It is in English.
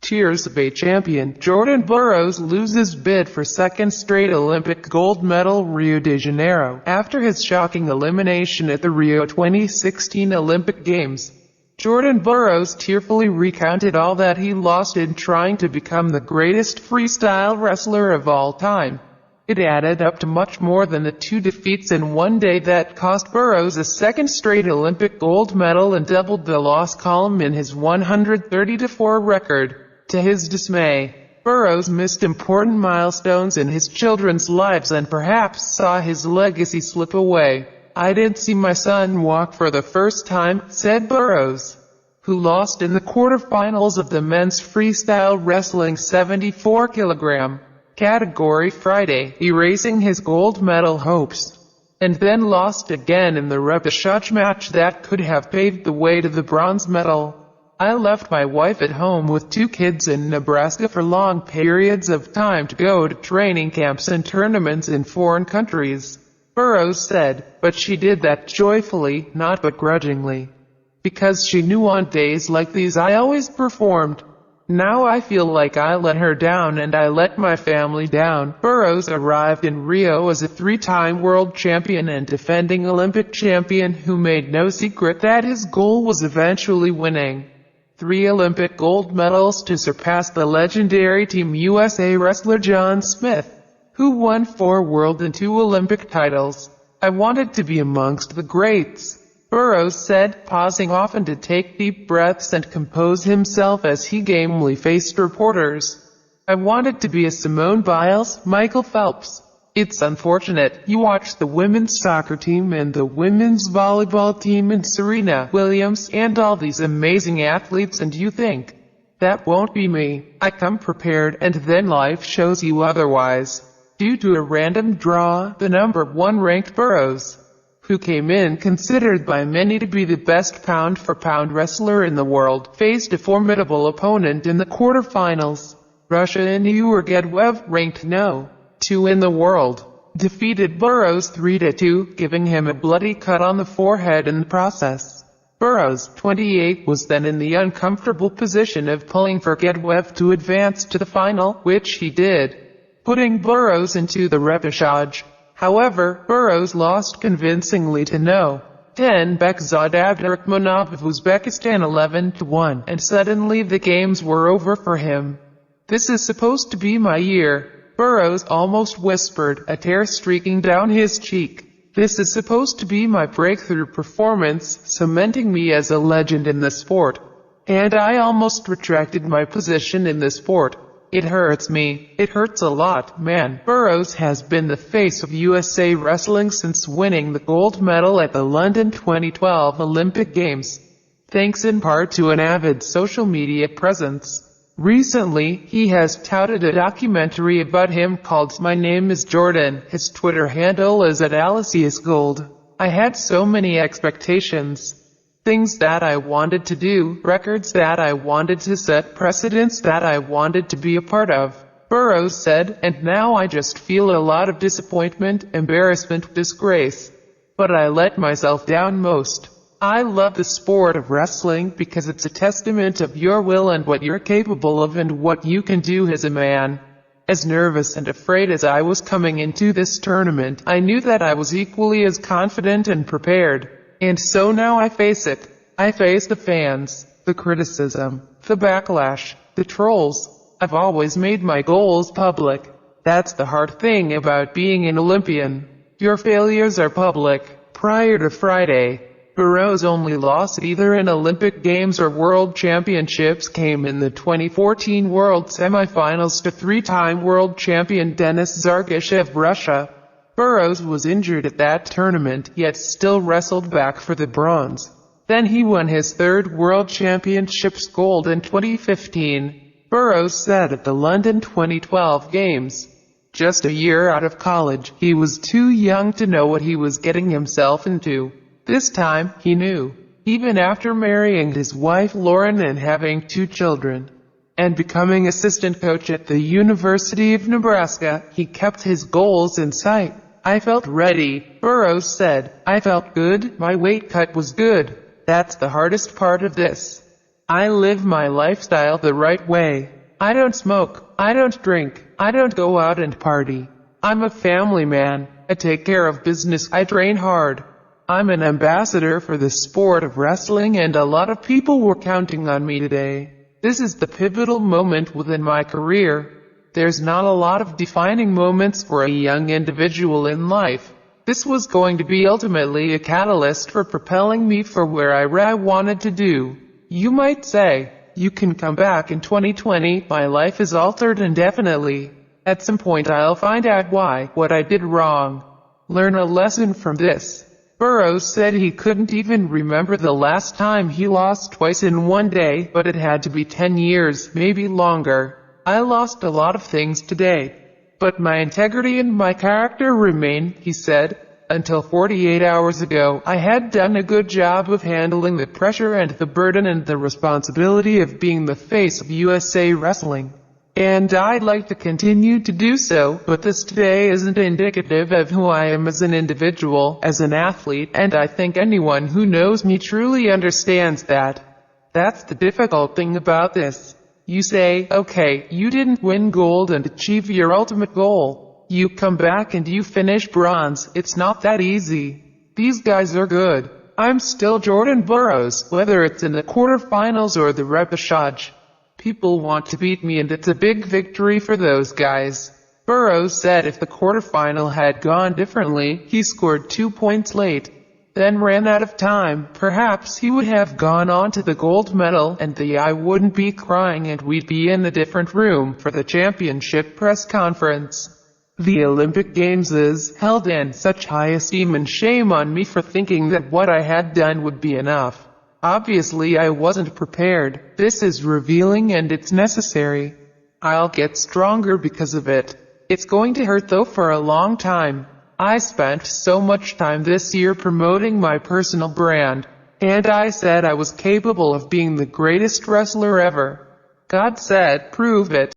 Tears of a champion, Jordan Burroughs loses bid for second straight Olympic gold medal Rio de Janeiro after his shocking elimination at the Rio 2016 Olympic Games. Jordan Burroughs tearfully recounted all that he lost in trying to become the greatest freestyle wrestler of all time. It added up to much more than the 2 defeats in one day that cost Burroughs a second straight Olympic gold medal and doubled the loss column in his 130-4 record. To his dismay, Burroughs missed important milestones in his children's lives and perhaps saw his legacy slip away. "I didn't see my son walk for the first time," said Burroughs, who lost in the quarterfinals of the men's freestyle wrestling 74-kilogram category Friday, erasing his gold medal hopes, and then lost again in the repechage match that could have paved the way to the bronze medal. "I left my wife at home with 2 kids in Nebraska for long periods of time to go to training camps and tournaments in foreign countries," Burroughs said, "but she did that joyfully, not begrudgingly. Because she knew on days like these I always performed. Now I feel like I let her down and I let my family down." Burroughs arrived in Rio as a 3-time world champion and defending Olympic champion who made no secret that his goal was eventually winning 3 Olympic gold medals to surpass the legendary Team USA wrestler John Smith, who won 4 world and 2 Olympic titles. "I wanted to be amongst the greats," Burroughs said, pausing often to take deep breaths and compose himself as he gamely faced reporters. "I wanted to be a Simone Biles, Michael Phelps. It's unfortunate, you watch the women's soccer team and the women's volleyball team and Serena Williams and all these amazing athletes and you think, that won't be me. I come prepared and then life shows you otherwise." Due to a random draw, the number 1 ranked Burroughs, who came in considered by many to be the best pound-for-pound wrestler in the world, faced a formidable opponent in the quarterfinals. Russian Urgedwev, ranked No. 2 in the world, defeated Burroughs 3-2, giving him a bloody cut on the forehead in the process. Burroughs, 28, was then in the uncomfortable position of pulling for Urgedwev to advance to the final, which he did, putting Burroughs into the repechage. However, Burroughs lost convincingly to No. 10 Bekzad Abdurakhmanov of Uzbekistan 11-1, and suddenly the games were over for him. "This is supposed to be my year," Burroughs almost whispered, a tear streaking down his cheek. "This is supposed to be my breakthrough performance, cementing me as a legend in the sport. And I almost retracted my position in the sport. It hurts me. It hurts a lot, man." Burroughs has been the face of USA wrestling since winning the gold medal at the London 2012 Olympic Games, thanks in part to an avid social media presence. Recently, he has touted a documentary about him called My Name is Jordan. His Twitter handle is @AliciusGold. "I had so many expectations. Things that I wanted to do, records that I wanted to set, precedents that I wanted to be a part of," Burroughs said, "and now I just feel a lot of disappointment, embarrassment, disgrace. But I let myself down most. I love the sport of wrestling because it's a testament of your will and what you're capable of and what you can do as a man. As nervous and afraid as I was coming into this tournament, I knew that I was equally as confident and prepared. And so now I face it. I face the fans, the criticism, the backlash, the trolls. I've always made my goals public. That's the hard thing about being an Olympian. Your failures are public." Prior to Friday, Burroughs' only loss at either in Olympic Games or World Championships came in the 2014 World Semifinals to 3-time world champion Denis Zargash of Russia. Burroughs was injured at that tournament, yet still wrestled back for the bronze. Then he won his 3rd World Championships gold in 2015. Burroughs said at the London 2012 Games, "Just a year out of college, he was too young to know what he was getting himself into. This time, he knew. Even after marrying his wife Lauren and having 2 children, and becoming assistant coach at the University of Nebraska, he kept his goals in sight. I felt ready," Burroughs said. "I felt good, my weight cut was good. That's the hardest part of this. I live my lifestyle the right way. I don't smoke. I don't drink. I don't go out and party. I'm a family man. I take care of business. I train hard. I'm an ambassador for the sport of wrestling, and a lot of people were counting on me today. This is the pivotal moment within my career. There's not a lot of defining moments for a young individual in life. This was going to be ultimately a catalyst for propelling me for where I wanted to do. You might say, you can come back in 2020, my life is altered indefinitely. At some point I'll find out what I did wrong. Learn a lesson from this. Burroughs said he couldn't even remember the last time he lost twice in one day, but it had to be 10 years, maybe longer. I lost a lot of things today, but my integrity and my character remain, he said. Until 48 hours ago, I had done a good job of handling the pressure and the burden and the responsibility of being the face of USA Wrestling. And I'd like to continue to do so, but this today isn't indicative of who I am as an individual, as an athlete, and I think anyone who knows me truly understands that. That's the difficult thing about this. You say, okay, you didn't win gold and achieve your ultimate goal. You come back and you finish bronze. It's not that easy. These guys are good. I'm still Jordan Burroughs, whether it's in the quarterfinals or the repechage. People want to beat me, and it's a big victory for those guys. Burroughs said if the quarterfinal had gone differently, he scored 2 points late, then ran out of time, perhaps he would have gone on to the gold medal, and I wouldn't be crying, and we'd be in a different room for the championship press conference. The Olympic Games is held in such high esteem, and shame on me for thinking that what I had done would be enough. Obviously I wasn't prepared. This is revealing and it's necessary. I'll get stronger because of it. It's going to hurt though for a long time. I spent so much time this year promoting my personal brand, and I said I was capable of being the greatest wrestler ever. God said, prove it.